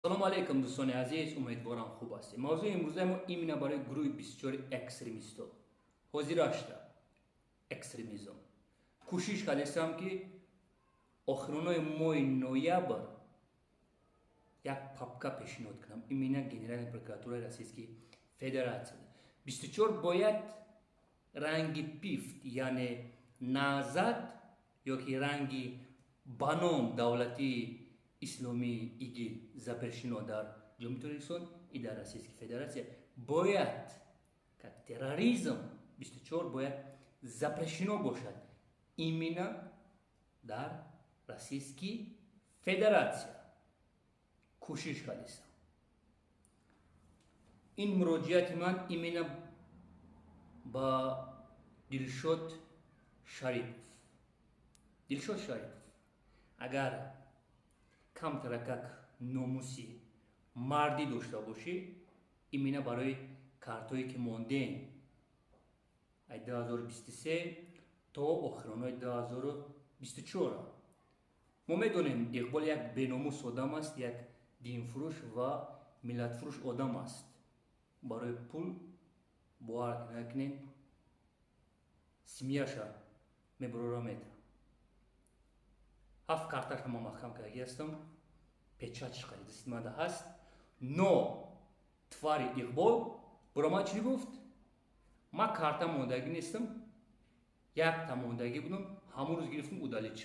سلام علیکم دوستان عزیز، امیدوارم خوب هستید. موضوع امروزه ما ایمنا برای گروه 24 اکستریمیستو حاضر هستم اکستریمیزم کوشش کردم که آخرانای ماه نوامبر یک پاپکا پیشنهاد کنم. ایمنا گنرال پروکراتور روسیه فدراسیون 24 باید رنگ پیفت یعنی نازد یا که رنگی بانام دولتی اسلامی ایگیل запрещено در جمهوری اسلامی ای در روسیه فدراسیون باید که تروریسم 24 باید запрещено باشد ایمنا در روسیه فدراسیون کوشش کردم. این مراجعت من ایمنا با دلشاد شریف اگر کم ترکک ناموسی مردی داشته باشی ایمنا برای کارتایی که مانده 2023 تا آخرانای 2024 ما میدونیم اقبال یک بیناموس آدم است، یک دین فروش و ملت فروش آدم است. برای پول باور نکنین سمیاشا میبرورا میده. هفت کارتاش ما محکم کرده هستم، پچاچ خرید استماده هست. نو твари اقبال برا ما چی گفت؟ ما کارتا موندگی نیستم، یک تا موندگی بودم، همون روز گرفتم удалить.